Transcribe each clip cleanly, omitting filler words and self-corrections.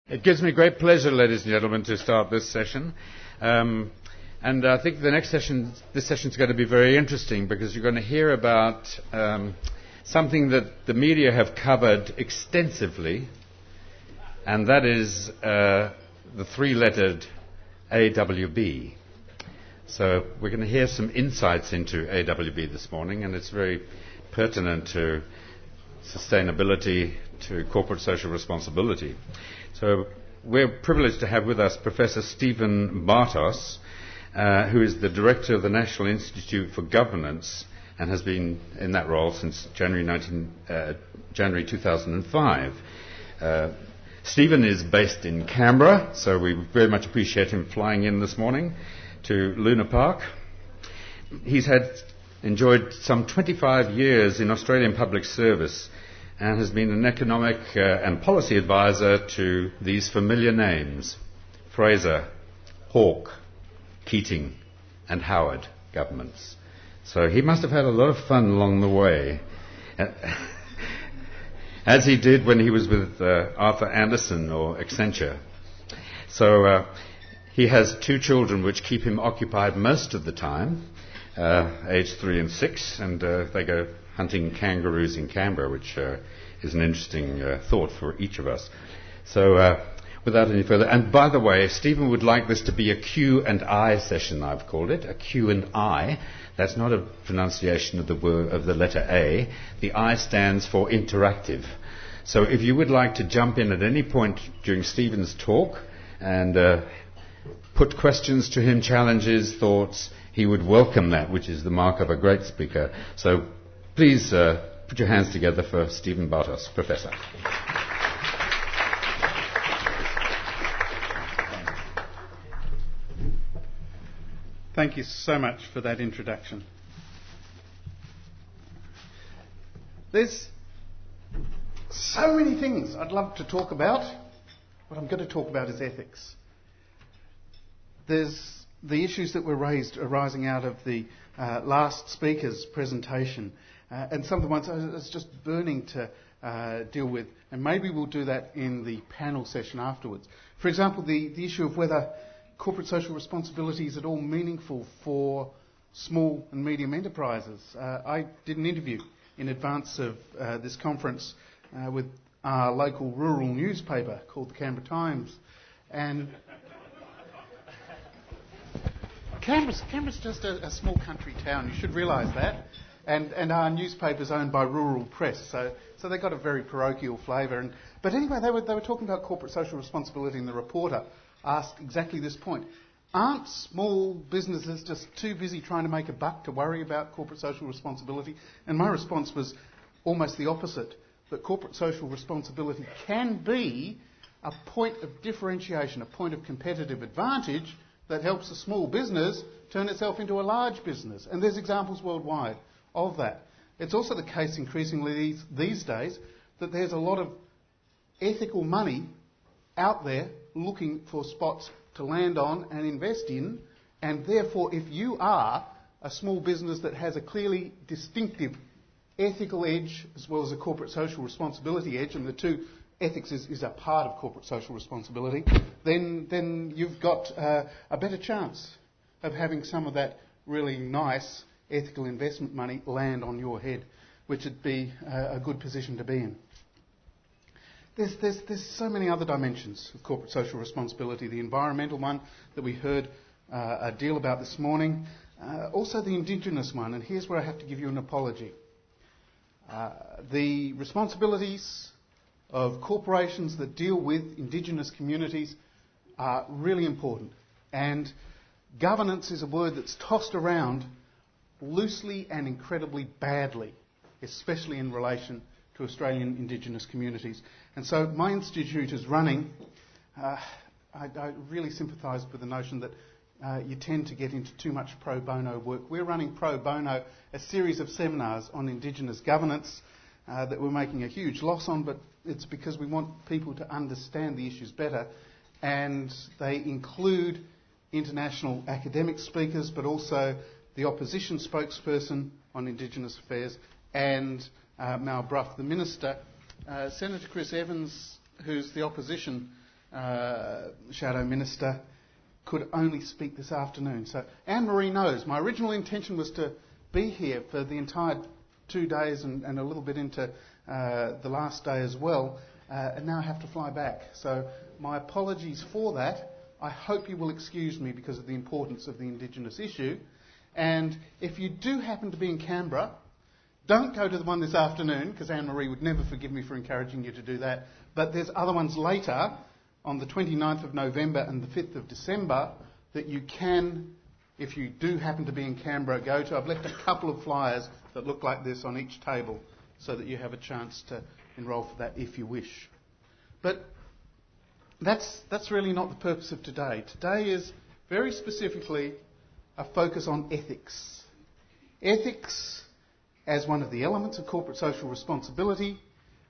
It gives me great pleasure, ladies and gentlemen, to start this session. And I think this session is going to be very interesting because you're going to hear about something that the media have covered extensively, and that is the three-lettered AWB. So we're going to hear some insights into AWB this morning, and it's very pertinent to sustainability, to corporate social responsibility. So we're privileged to have with us Professor Stephen Bartos, who is the Director of the National Institute for Governance and has been in that role since January 2005. Stephen is based in Canberra, so we very much appreciate him flying in this morning to Luna Park. He's enjoyed some 25 years in Australian public service and has been an economic and policy advisor to these familiar names: Fraser, Hawke, Keating and Howard governments. So he must have had a lot of fun along the way, as he did when he was with Arthur Andersen or Accenture. So he has two children which keep him occupied most of the time, aged 3 and 6, and they go hunting kangaroos in Canberra, which is an interesting thought for each of us. So without any further, and by the way, Stephen would like this to be a Q&I session, I've called it, a Q&I. That's not a pronunciation of the letter A. The I stands for interactive. So if you would like to jump in at any point during Stephen's talk and put questions to him, challenges, thoughts, he would welcome that, which is the mark of a great speaker. So please put your hands together for Stephen Bartos, Professor. Thank you so much for that introduction. There's so many things I'd love to talk about. What I'm going to talk about is ethics. There's the issues that were raised arising out of the last speaker's presentation, and some of the ones I was just burning to deal with, and maybe we'll do that in the panel session afterwards. For example, the issue of whether corporate social responsibility is at all meaningful for small and medium enterprises. I did an interview in advance of this conference with our local rural newspaper called the Canberra Times, and Canberra's just a small country town. You should realise that. And our newspaper's owned by Rural Press, so they got a very parochial flavour. But anyway, they were talking about corporate social responsibility, and the reporter asked exactly this point: aren't small businesses just too busy trying to make a buck to worry about corporate social responsibility? And my response was almost the opposite, that corporate social responsibility can be a point of differentiation, a point of competitive advantage that helps a small business turn itself into a large business. And there's examples worldwide of that. It's also the case increasingly these days that there's a lot of ethical money out there looking for spots to land on and invest in, and therefore if you are a small business that has a clearly distinctive ethical edge as well as a corporate social responsibility edge, and the two, ethics is a part of corporate social responsibility, then you've got a better chance of having some of that really nice ethical investment money land on your head, which would be a good position to be in. There's so many other dimensions of corporate social responsibility. The environmental one that we heard a deal about this morning, also the Indigenous one, and here's where I have to give you an apology. The responsibilities of corporations that deal with Indigenous communities are really important, and governance is a word that's tossed around loosely and incredibly badly, especially in relation to Australian Indigenous communities. And so my institute is running, I really sympathise with the notion that you tend to get into too much pro bono work. We're running pro bono a series of seminars on Indigenous governance that we're making a huge loss on, but it's because we want people to understand the issues better, and they include international academic speakers, but also the opposition spokesperson on Indigenous affairs, and Mal Brough, the Minister. Senator Chris Evans, who's the opposition Shadow Minister, could only speak this afternoon. So Anne-Marie knows. My original intention was to be here for the entire 2 days and a little bit into the last day as well, and now I have to fly back. So my apologies for that. I hope you will excuse me because of the importance of the Indigenous issue. And if you do happen to be in Canberra, don't go to the one this afternoon, because Anne-Marie would never forgive me for encouraging you to do that. But there's other ones later, on the 29th of November and the 5th of December, that you can, if you do happen to be in Canberra, go to. I've left a couple of flyers that look like this on each table so that you have a chance to enrol for that if you wish. But that's really not the purpose of today. Today is very specifically a focus on ethics. Ethics as one of the elements of corporate social responsibility,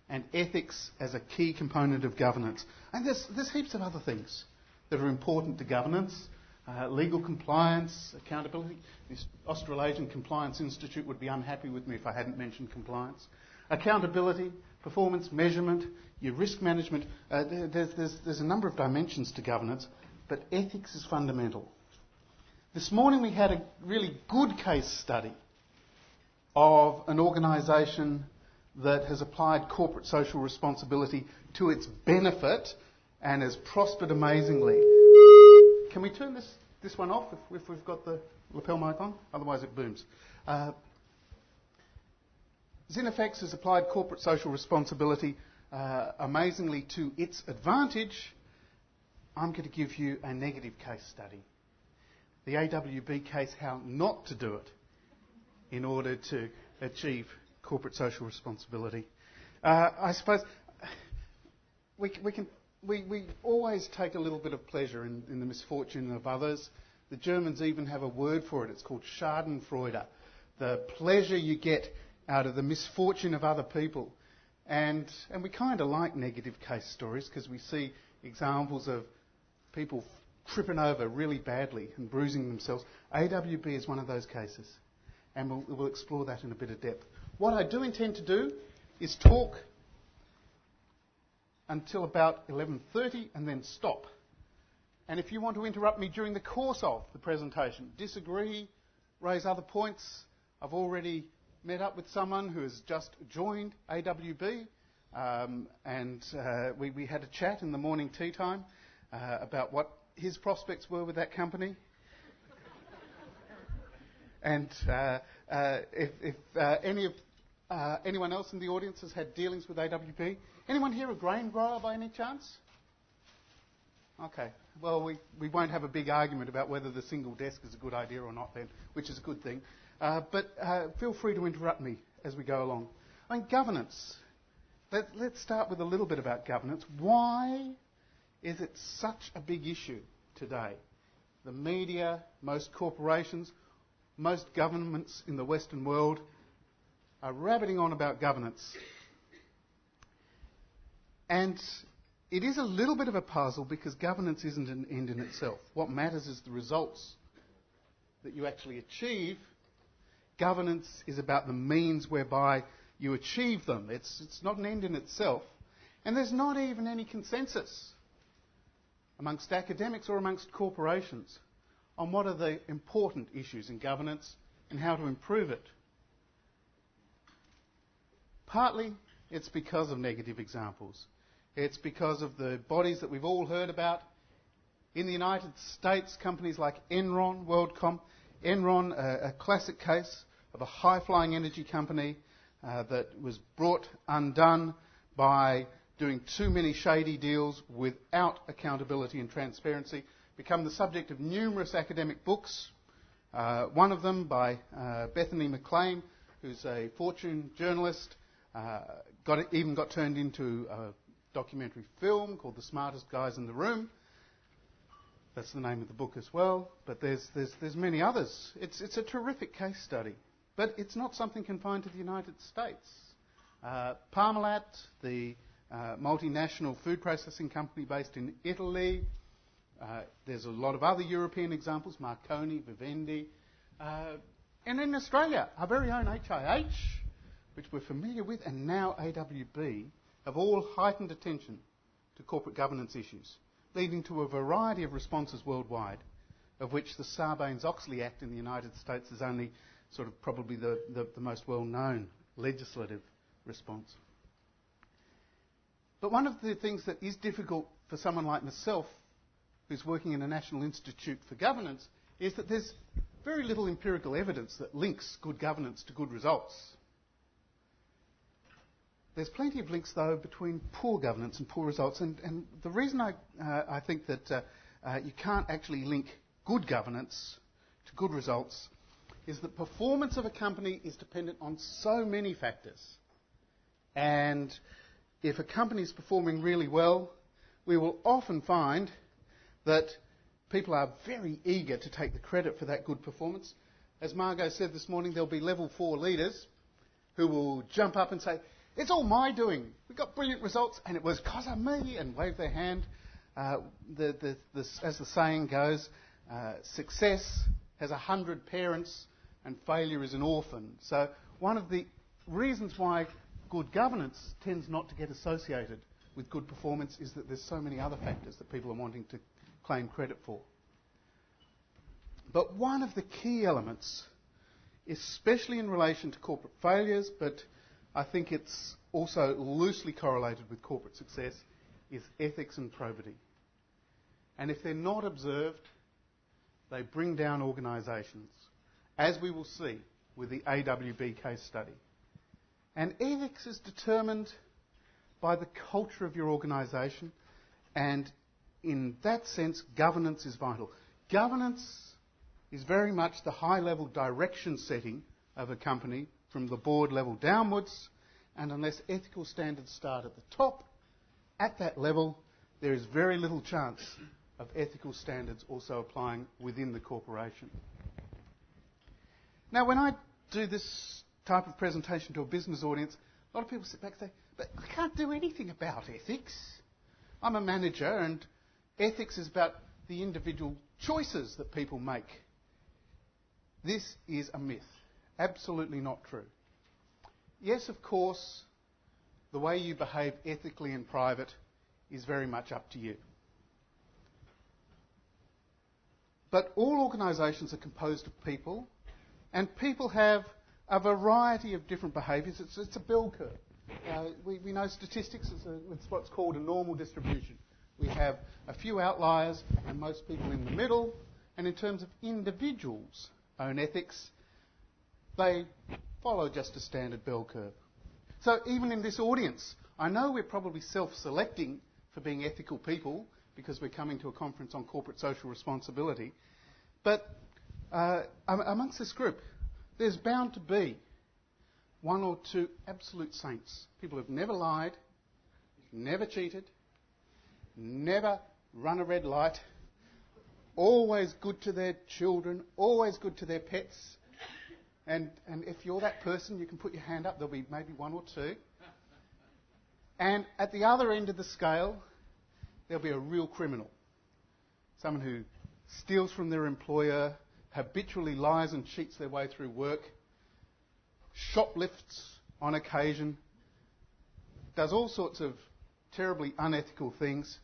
and ethics as a key component of governance. And there's heaps of other things that are important to governance. Legal compliance, accountability. The Australasian Compliance Institute would be unhappy with me if I hadn't mentioned compliance. Accountability, performance, measurement, your risk management. There's a number of dimensions to governance, but ethics is fundamental. This morning we had a really good case study of an organisation that has applied corporate social responsibility to its benefit and has prospered amazingly. Can we turn this one off if we've got the lapel mic on? Otherwise it booms. Zinifex has applied corporate social responsibility amazingly to its advantage. I'm going to give you a negative case study. The AWB case, how not to do it in order to achieve corporate social responsibility. I suppose we always take a little bit of pleasure in the misfortune of others. The Germans even have a word for it. It's called Schadenfreude, the pleasure you get out of the misfortune of other people. And we kind of like negative case stories because we see examples of people tripping over really badly and bruising themselves. AWB is one of those cases, and we'll explore that in a bit of depth. What I do intend to do is talk until about 11:30 and then stop. And if you want to interrupt me during the course of the presentation, disagree, raise other points, I've already met up with someone who has just joined AWB, and we had a chat in the morning tea time about what his prospects were with that company. And if anyone else in the audience has had dealings with AWB, anyone here a grain grower by any chance? Okay, well we won't have a big argument about whether the single desk is a good idea or not then, which is a good thing. But feel free to interrupt me as we go along. I mean, governance. Let's start with a little bit about governance. Why is it such a big issue today? The media, most corporations, most governments in the Western world are rabbiting on about governance. And it is a little bit of a puzzle because governance isn't an end in itself. What matters is the results that you actually achieve. Governance is about the means whereby you achieve them. It's not an end in itself. And there's not even any consensus amongst academics or amongst corporations on what are the important issues in governance and how to improve it. Partly it's because of negative examples. It's because of the bodies that we've all heard about. In the United States, companies like Enron, WorldCom. Enron, a classic case of a high-flying energy company that was brought undone by doing too many shady deals without accountability and transparency, become the subject of numerous academic books. One of them by Bethany McLean, who's a Fortune journalist, even got turned into a documentary film called The Smartest Guys in the Room. That's the name of the book as well. But there's many others. It's a terrific case study. But it's not something confined to the United States. Parmalat, the multinational food processing company based in Italy. There's a lot of other European examples, Marconi, Vivendi. And in Australia, our very own HIH, which we're familiar with, and now AWB, have all heightened attention to corporate governance issues. leading to a variety of responses worldwide, of which the Sarbanes-Oxley Act in the United States is only sort of probably the most well-known legislative response. But one of the things that is difficult for someone like myself, who's working in a National Institute for Governance, is that there's very little empirical evidence that links good governance to good results. There's plenty of links, though, between poor governance and poor results, and the reason I think that you can't actually link good governance to good results is that performance of a company is dependent on so many factors. And if a company is performing really well, we will often find that people are very eager to take the credit for that good performance. As Margot said this morning, there'll be level 4 leaders who will jump up and say, "It's all my doing. We got brilliant results and it was because of me," and wave their hand. As the saying goes, success has 100 parents and failure is an orphan. So one of the reasons why good governance tends not to get associated with good performance is that there's so many other factors that people are wanting to claim credit for. But one of the key elements, especially in relation to corporate failures, but I think it's also loosely correlated with corporate success, is ethics and probity. And if they're not observed, they bring down organisations, as we will see with the AWB case study. And ethics is determined by the culture of your organisation, and in that sense, governance is vital. Governance is very much the high-level direction setting of a company from the board level downwards, and unless ethical standards start at the top, at that level, there is very little chance of ethical standards also applying within the corporation. Now, when I do this type of presentation to a business audience, a lot of people sit back and say, "But I can't do anything about ethics. I'm a manager and ethics is about the individual choices that people make." This is a myth. Absolutely not true. Yes, of course, the way you behave ethically in private is very much up to you. But all organisations are composed of people, and people have a variety of different behaviours. It's a bell curve. We know statistics is what's called a normal distribution. We have a few outliers and most people in the middle. And in terms of individuals' own ethics, they follow just a standard bell curve. So even in this audience, I know we're probably self-selecting for being ethical people because we're coming to a conference on corporate social responsibility. But amongst this group, there's bound to be one or two absolute saints. People who've never lied, never cheated, never run a red light, always good to their children, always good to their pets. And if you're that person, you can put your hand up. There'll be maybe one or two. And at the other end of the scale, there'll be a real criminal. Someone who steals from their employer, habitually lies and cheats their way through work, shoplifts on occasion, does all sorts of terribly unethical things.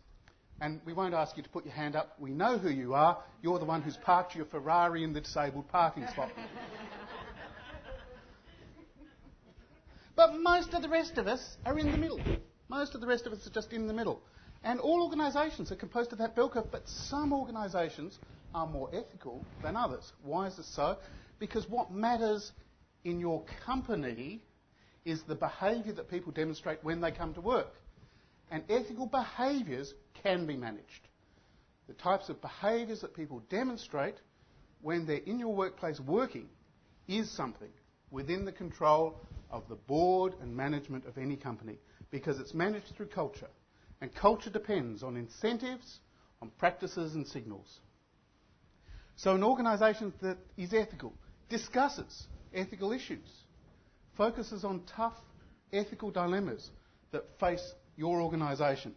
And we won't ask you to put your hand up. We know who you are. You're the one who's parked your Ferrari in the disabled parking spot. But most of the rest of us are in the middle. Most of the rest of us are just in the middle. And all organisations are composed of that bell curve, but some organisations are more ethical than others. Why is this so? Because what matters in your company is the behaviour that people demonstrate when they come to work. And ethical behaviours can be managed. The types of behaviours that people demonstrate when they're in your workplace working is something within the control of the board and management of any company, because it's managed through culture. And culture depends on incentives, on practices and signals. So an organisation that is ethical discusses ethical issues, focuses on tough ethical dilemmas that face your organisation.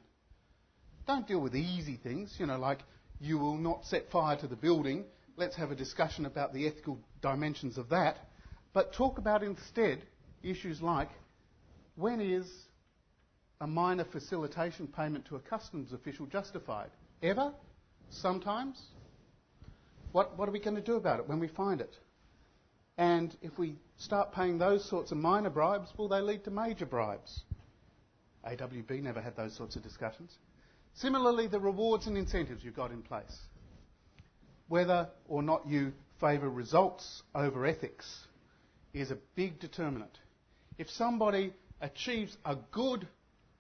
Don't deal with easy things, like you will not set fire to the building. Let's have a discussion about the ethical dimensions of that. But talk about instead issues like, when is a minor facilitation payment to a customs official justified? Ever? Sometimes? What are we going to do about it when we find it? And if we start paying those sorts of minor bribes, will they lead to major bribes? AWB never had those sorts of discussions. Similarly, the rewards and incentives you've got in place. Whether or not you favour results over ethics is a big determinant. If somebody achieves a good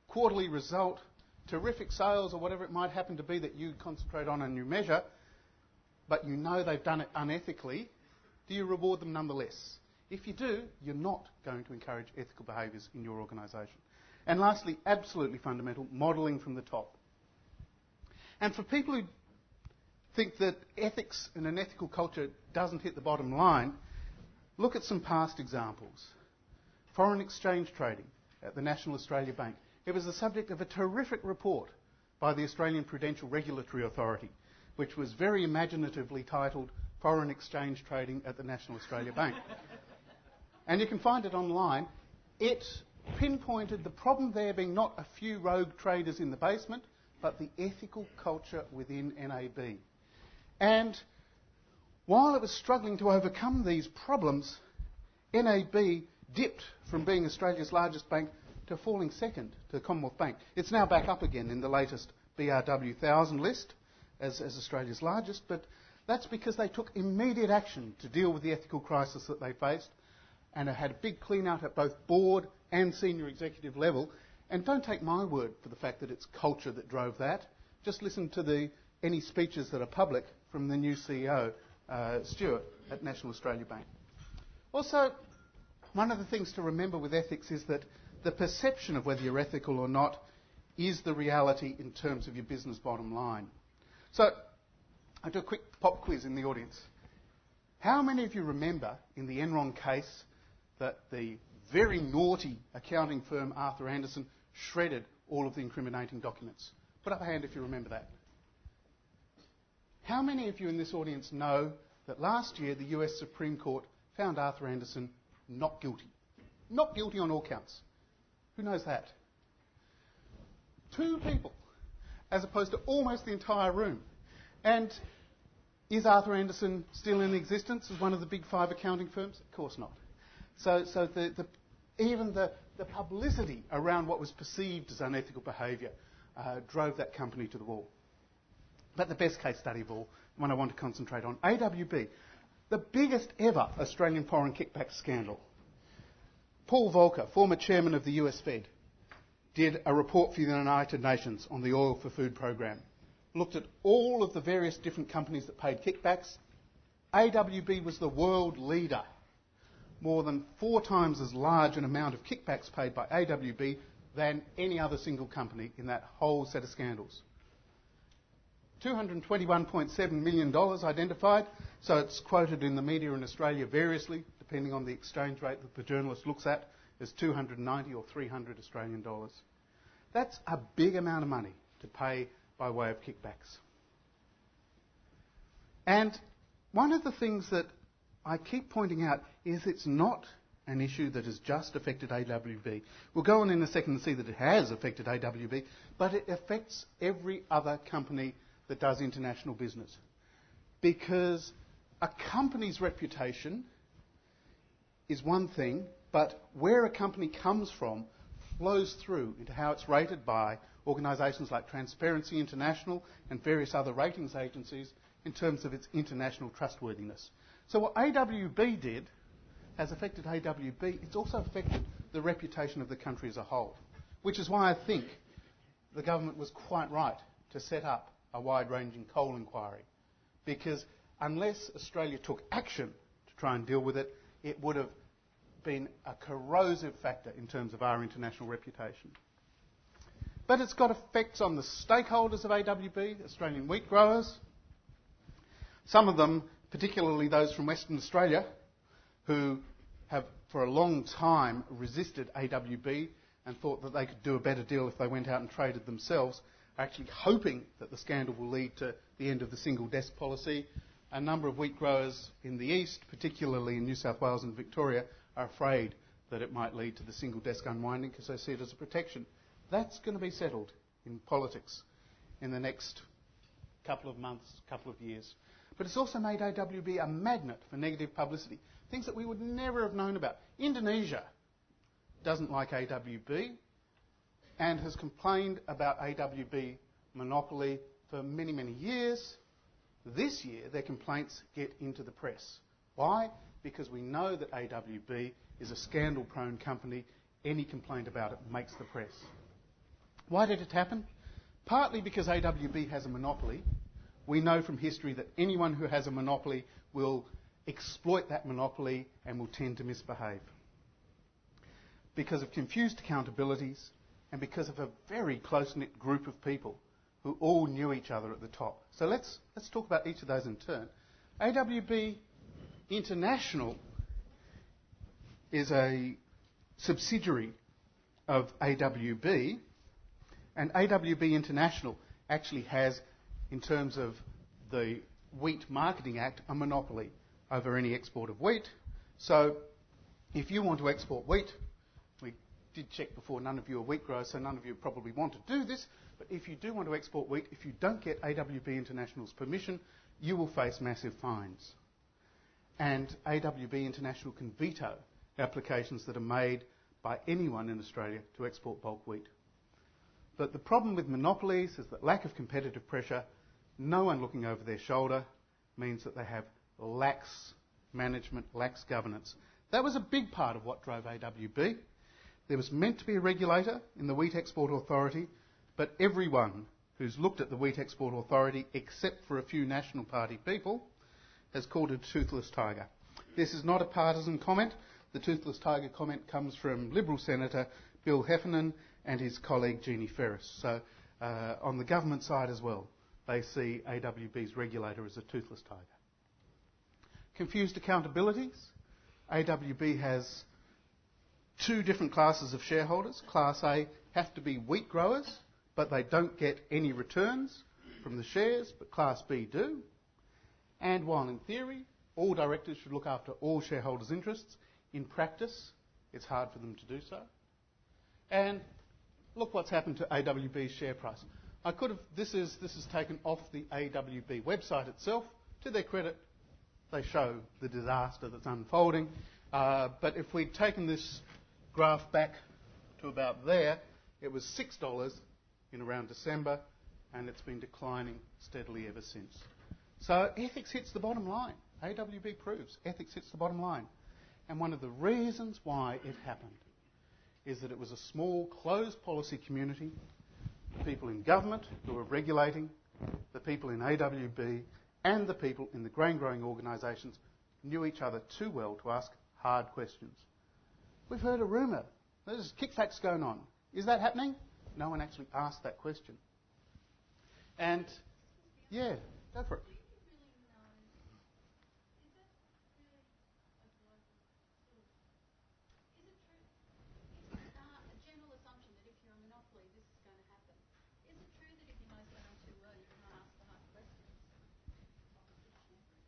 quarterly result, terrific sales or whatever it might happen to be that you concentrate on and you measure, but you know they've done it unethically, do you reward them nonetheless? If you do, you're not going to encourage ethical behaviours in your organisation. And lastly, absolutely fundamental, modelling from the top. And for people who think that ethics and an ethical culture doesn't hit the bottom line, look at some past examples. Foreign exchange trading at the National Australia Bank. It was the subject of a terrific report by the Australian Prudential Regulatory Authority, which was very imaginatively titled Foreign Exchange Trading at the National Australia Bank. And you can find it online. It pinpointed the problem there being not a few rogue traders in the basement, but the ethical culture within NAB. And while it was struggling to overcome these problems, NAB dipped from being Australia's largest bank to falling second to the Commonwealth Bank. It's now back up again in the latest BRW 1000 list as Australia's largest, but that's because they took immediate action to deal with the ethical crisis that they faced and had a big clean-out at both board and senior executive level. And don't take my word for the fact that it's culture that drove that. Just listen to any speeches that are public from the new CEO, Stuart, at National Australia Bank. Also, one of the things to remember with ethics is that the perception of whether you're ethical or not is the reality in terms of your business bottom line. So, I'll do a quick pop quiz in the audience. How many of you remember in the Enron case that the very naughty accounting firm Arthur Andersen shredded all of the incriminating documents? Put up a hand if you remember that. How many of you in this audience know that last year the US Supreme Court found Arthur Andersen not guilty? Not guilty on all counts. Who knows that? 2 people, as opposed to almost the entire room. And is Arthur Andersen still in existence as one of the big 5 accounting firms? Of course not. So even the publicity around what was perceived as unethical behaviour drove that company to the wall. But the best case study of all, the one I want to concentrate on, AWB, the biggest ever Australian foreign kickback scandal. Paul Volcker, former chairman of the US Fed, did a report for the United Nations on the Oil for Food program. Looked at all of the various different companies that paid kickbacks. AWB was the world leader. More than 4 times as large an amount of kickbacks paid by AWB than any other single company in that whole set of scandals. $221.7 million identified, so it's quoted in the media in Australia variously, depending on the exchange rate that the journalist looks at, as 290 or 300 Australian dollars. That's a big amount of money to pay by way of kickbacks. And one of the things that I keep pointing out is it's not an issue that has just affected AWB. We'll go on in a second and see that it has affected AWB, but it affects every other company that does international business. Because a company's reputation is one thing, but where a company comes from flows through into how it's rated by organisations like Transparency International and various other ratings agencies in terms of its international trustworthiness. So what AWB did has affected AWB. It's also affected the reputation of the country as a whole, which is why I think the government was quite right to set up a wide-ranging coal inquiry, because unless Australia took action to try and deal with it, it would have been a corrosive factor in terms of our international reputation. But it's got effects on the stakeholders of AWB, Australian wheat growers. Some of them, particularly those from Western Australia, who have for a long time resisted AWB and thought that they could do a better deal if they went out and traded themselves, are actually hoping that the scandal will lead to the end of the single desk policy. A number of wheat growers in the east, particularly in New South Wales and Victoria, are afraid that it might lead to the single desk unwinding because they see it as a protection. That's going to be settled in politics in the next couple of months, couple of years. But it's also made AWB a magnet for negative publicity, things that we would never have known about. Indonesia doesn't like AWB and has complained about AWB monopoly for many, many years. This year, their complaints get into the press. Why? Because we know that AWB is a scandal-prone company. Any complaint about it makes the press. Why did it happen? Partly because AWB has a monopoly. We know from history that anyone who has a monopoly will exploit that monopoly and will tend to misbehave. Because of confused accountabilities and because of a very close-knit group of people who all knew each other at the top. So let's talk about each of those in turn. AWB International is a subsidiary of AWB, and AWB International actually has, in terms of the Wheat Marketing Act, a monopoly over any export of wheat. So if you want to export wheat, we did check before, none of you are wheat growers, so none of you probably want to do this, but if you do want to export wheat, if you don't get AWB International's permission, you will face massive fines. And AWB International can veto applications that are made by anyone in Australia to export bulk wheat. But the problem with monopolies is that lack of competitive pressure, no one looking over their shoulder, means that they have lax management, lax governance. That was a big part of what drove AWB. There was meant to be a regulator in the Wheat Export Authority, but everyone who's looked at the Wheat Export Authority, except for a few National Party people, has called it a toothless tiger. This is not a partisan comment. The toothless tiger comment comes from Liberal Senator Bill Heffernan and his colleague Jeannie Ferris. So on the government side as well, they see AWB's regulator as a toothless tiger. Confused accountabilities. AWB has two different classes of shareholders. Class A have to be wheat growers, but they don't get any returns from the shares, but Class B do. And while in theory, all directors should look after all shareholders' interests, in practice, it's hard for them to do so. And look what's happened to AWB's share price. This is taken off the AWB website itself. To their credit, they show the disaster that's unfolding. But if we'd taken this graph back to about there, it was $6 in around December, and it's been declining steadily ever since. So ethics hits the bottom line. AWB proves ethics hits the bottom line. And one of the reasons why it happened is that it was a small, closed policy community. The people in government who were regulating, the people in AWB, and the people in the grain-growing organisations knew each other too well to ask hard questions. We've heard a rumour. There's kickbacks going on. Is that happening? No one actually asked that question. And, yeah, go for it.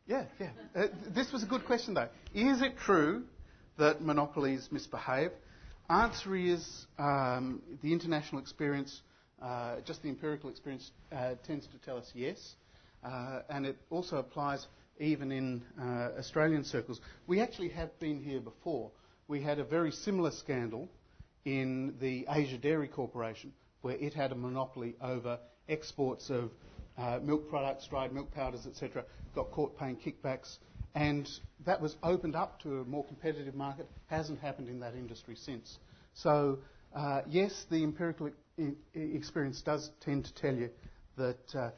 Yeah. This was a good question, though. Is it true that monopolies misbehave? Answer is the international experience, just the empirical experience, tends to tell us yes. And it also applies even in Australian circles. We actually have been here before. We had a very similar scandal in the Asia Dairy Corporation, where it had a monopoly over exports of milk products, dried milk powders, etc., got caught paying kickbacks, and that was opened up to a more competitive market. Hasn't happened in that industry since. So, yes, the empirical experience does tend to tell you that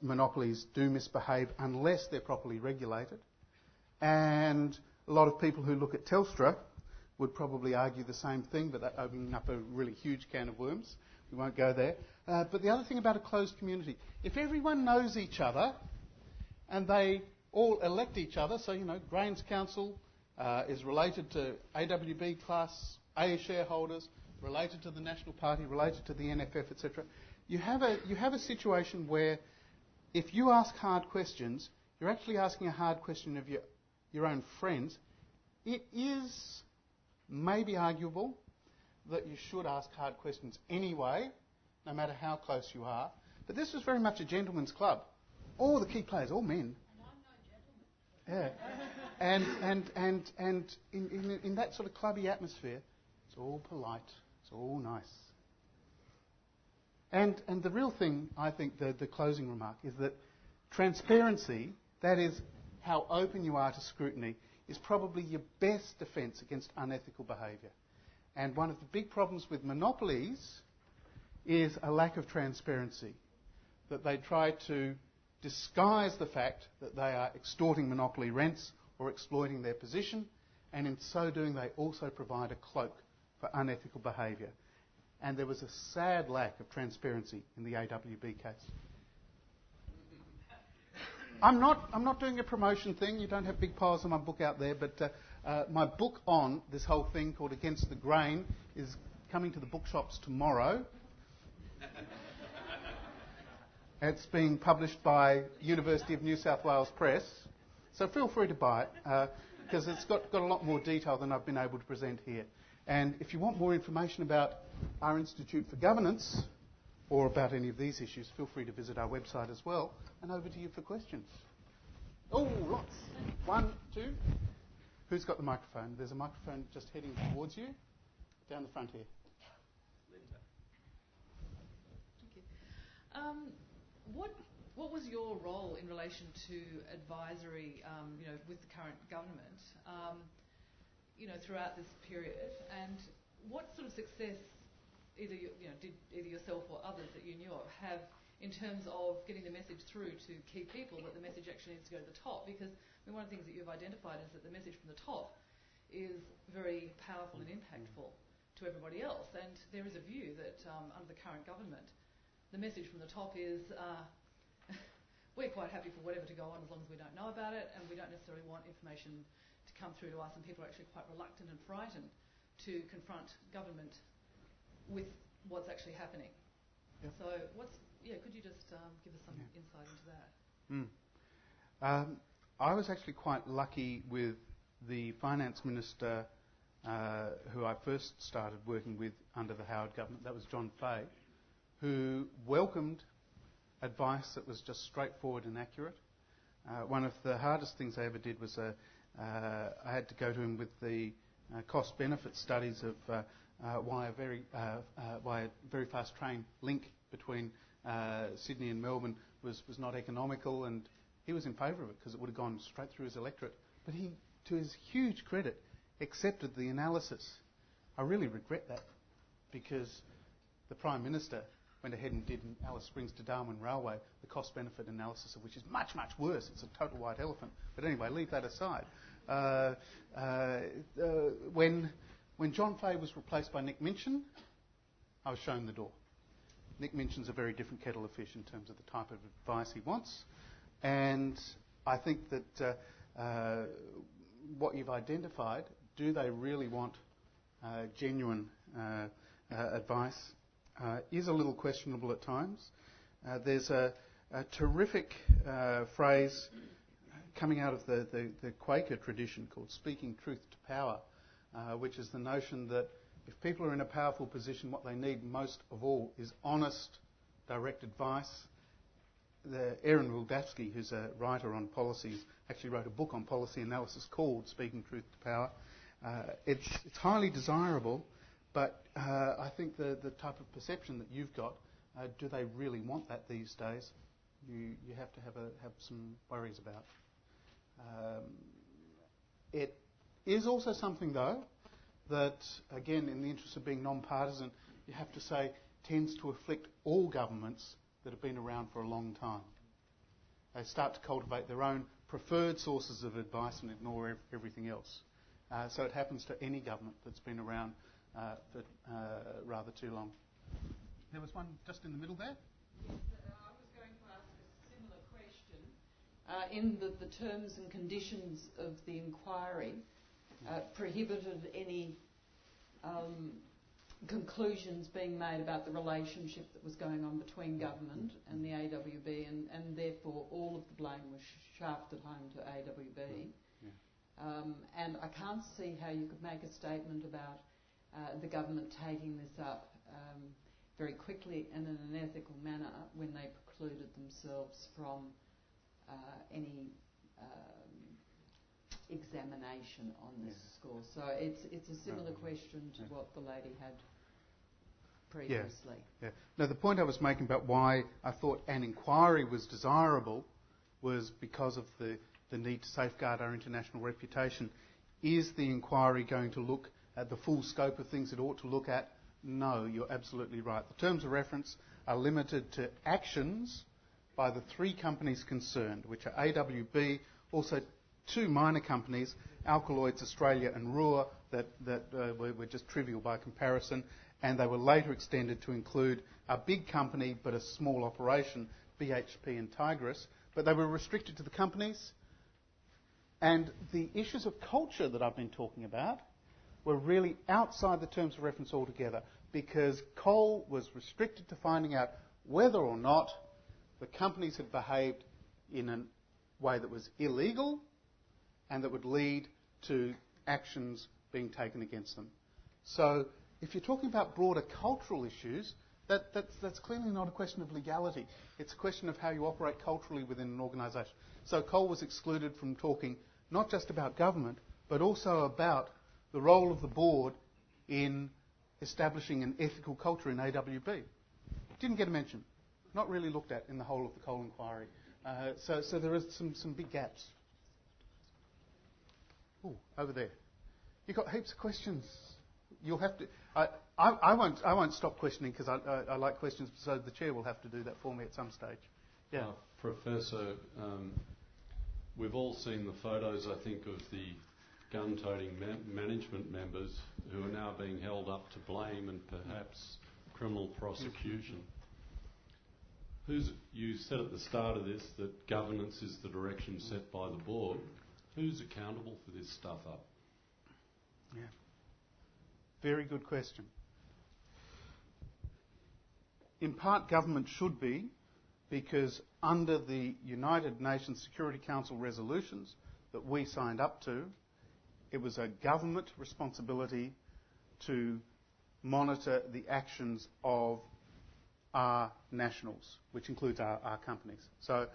monopolies do misbehave unless they're properly regulated. And a lot of people who look at Telstra would probably argue the same thing, but that's opening up a really huge can of worms. We won't go there. But the other thing about a closed community, if everyone knows each other and they all elect each other, so, Grains Council is related to AWB Class A shareholders, related to the National Party, related to the NFF, etc., you have a situation where if you ask hard questions, you're actually asking a hard question of your own friends. It is maybe arguable that you should ask hard questions anyway, no matter how close you are. But this was very much a gentleman's club. All the key players, all men. And I'm no gentleman. Yeah. And in that sort of clubby atmosphere, it's all polite, it's all nice. And the real thing, I think, the closing remark, is that transparency, that is how open you are to scrutiny, is probably your best defence against unethical behaviour. And one of the big problems with monopolies is a lack of transparency, that they try to disguise the fact that they are extorting monopoly rents or exploiting their position, and in so doing they also provide a cloak for unethical behaviour. And there was a sad lack of transparency in the AWB case. I'm not doing a promotion thing. You don't have big piles of my book out there, but my book on this whole thing called Against the Grain is coming to the bookshops tomorrow. It's being published by University of New South Wales Press, so feel free to buy it because it's got a lot more detail than I've been able to present here. And if you want more information about our Institute for Governance or about any of these issues, feel free to visit our website as well. And over to you for questions. Oh, lots. 1, 2. Who's got the microphone? There's a microphone just heading towards you. Down the front here. Linda. Thank you. What was your role in relation to advisory, with the current government, throughout this period, and what sort of success did either yourself or others that you knew of have in terms of getting the message through to key people that the message actually needs to go to the top? Because one of the things that you've identified is that the message from the top is very powerful and impactful to everybody else, and there is a view that under the current government, the message from the top is we're quite happy for whatever to go on as long as we don't know about it, and we don't necessarily want information to come through to us, and people are actually quite reluctant and frightened to confront government with what's actually happening. Yep. So could you just give us some insight into that? I was actually quite lucky with the finance minister who I first started working with under the Howard government. That was John Fay, who welcomed advice that was just straightforward and accurate. One of the hardest things I ever did was I had to go to him with the cost-benefit studies of why a very fast train link between Sydney and Melbourne was not economical, and he was in favour of it because it would have gone straight through his electorate. But he, to his huge credit, accepted the analysis. I really regret that, because the Prime Minister went ahead and did an Alice Springs to Darwin Railway, the cost-benefit analysis of which is much, much worse. It's a total white elephant. But anyway, leave that aside. When John Fay was replaced by Nick Minchin, I was shown the door. Nick Minchin's a very different kettle of fish in terms of the type of advice he wants. And I think that what you've identified, do they really want genuine advice, is a little questionable at times. There's a terrific phrase coming out of the Quaker tradition called speaking truth to power, which is the notion that if people are in a powerful position, what they need most of all is honest, direct advice. Aaron Wildavsky, who's a writer on policies, actually wrote a book on policy analysis called Speaking Truth to Power. It's highly desirable, but I think the type of perception that you've got, do they really want that these days? You have to have some worries about. It is also something, though, that, again, in the interest of being non-partisan, you have to say tends to afflict all governments that have been around for a long time. They start to cultivate their own preferred sources of advice and ignore everything else. So it happens to any government that's been around for rather too long. There was one just in the middle there. Yes, I was going to ask a similar question. In the terms and conditions of the inquiry, prohibited any conclusions being made about the relationship that was going on between government and the AWB, and therefore all of the blame was shafted home to AWB. Yeah. And I can't see how you could make a statement about the government taking this up very quickly and in an ethical manner when they precluded themselves from any examination on this score. So it's a similar question to what the lady had previously. Yeah. Now, the point I was making about why I thought an inquiry was desirable was because of the need to safeguard our international reputation. Is the inquiry going to look at the full scope of things it ought to look at? No, you're absolutely right. The terms of reference are limited to actions by the 3 companies concerned, which are AWB, also 2 minor companies, Alkaloids Australia and Ruhr, that were just trivial by comparison, and they were later extended to include a big company but a small operation, BHP and Tigris, but they were restricted to the companies. And the issues of culture that I've been talking about were really outside the terms of reference altogether, because Cole was restricted to finding out whether or not the companies had behaved in a way that was illegal and that would lead to actions being taken against them. So if you're talking about broader cultural issues, that's clearly not a question of legality. It's a question of how you operate culturally within an organisation. So Cole was excluded from talking not just about government, but also about the role of the board in establishing an ethical culture in AWB. Didn't get a mention. Not really looked at in the whole of the Cole inquiry. So there is some big gaps. Ooh, over there. You've got heaps of questions. You'll have to. I won't stop questioning because I like questions. So the chair will have to do that for me at some stage. Yeah, Professor. We've all seen the photos, I think, of the gun-toting management members who are now being held up to blame and perhaps criminal prosecution. You said at the start of this that governance is the direction set by the board. Who's accountable for this stuff up? Yeah. Very good question. In part, government should be, because under the United Nations Security Council resolutions that we signed up to, it was a government responsibility to monitor the actions of our nationals, which includes our companies. So,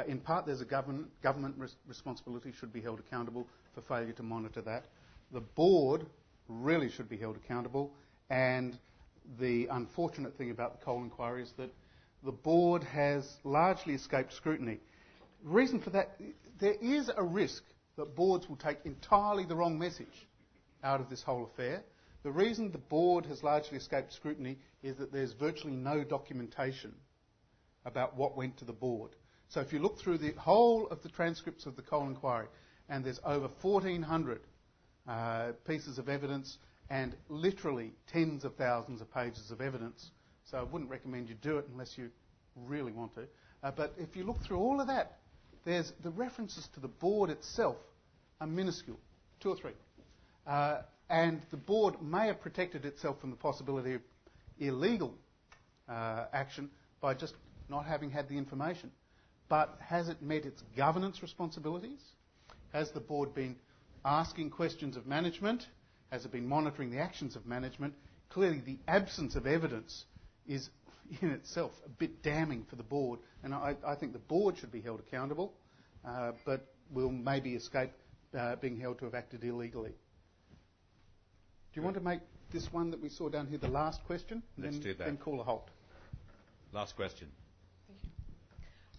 in part, there's a government responsibility, should be held accountable for failure to monitor that. The board really should be held accountable, and the unfortunate thing about the Cole inquiry is that the board has largely escaped scrutiny. The reason for that, there is a risk that boards will take entirely the wrong message out of this whole affair. The reason the board has largely escaped scrutiny is that there's virtually no documentation about what went to the board. So if you look through the whole of the transcripts of the Cole inquiry, and there's over 1,400 pieces of evidence and literally tens of thousands of pages of evidence. So I wouldn't recommend you do it unless you really want to. But if you look through all of that, there's the references to the board itself are minuscule, 2 or 3. And the board may have protected itself from the possibility of illegal action by just not having had the information. But has it met its governance responsibilities? Has the board been asking questions of management? Has it been monitoring the actions of management? Clearly the absence of evidence is in itself a bit damning for the board, and I think the board should be held accountable, but will maybe escape being held to have acted illegally. Do you want to make this one that we saw down here the last question? Let's do that. Then call a halt. Last question. Thank you.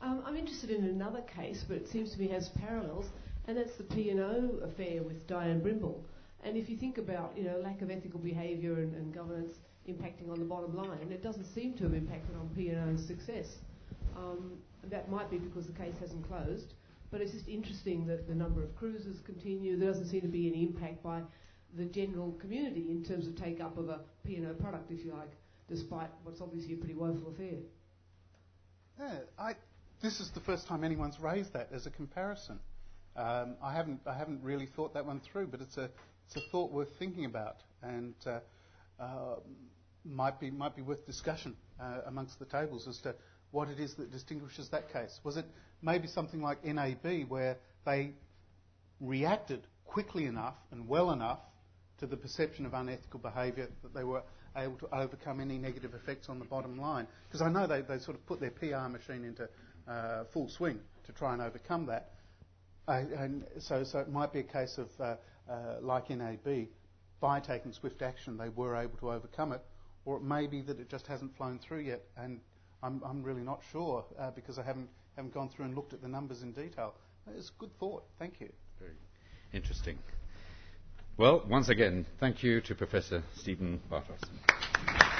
I'm interested in another case, but it seems to me has parallels, and that's the P&O affair with Diane Brimble. And if you think about, lack of ethical behaviour and governance impacting on the bottom line, it doesn't seem to have impacted on P&O's success. That might be because the case hasn't closed, but it's just interesting that the number of cruises continue. There doesn't seem to be any impact by the general community in terms of take-up of a P&O product, if you like, despite what's obviously a pretty woeful affair. Yeah, this is the first time anyone's raised that as a comparison. I haven't really thought that one through, but it's a thought worth thinking about, and might be worth discussion amongst the tables as to what it is that distinguishes that case. Was it maybe something like NAB, where they reacted quickly enough and well enough to the perception of unethical behaviour that they were able to overcome any negative effects on the bottom line? Because I know they sort of put their PR machine into full swing to try and overcome that. And so it might be a case of, like NAB, by taking swift action, they were able to overcome it, or it may be that it just hasn't flown through yet, and I'm really not sure because I haven't gone through and looked at the numbers in detail. It's a good thought. Thank you. Very interesting. Well, once again, thank you to Professor Stephen Bartos.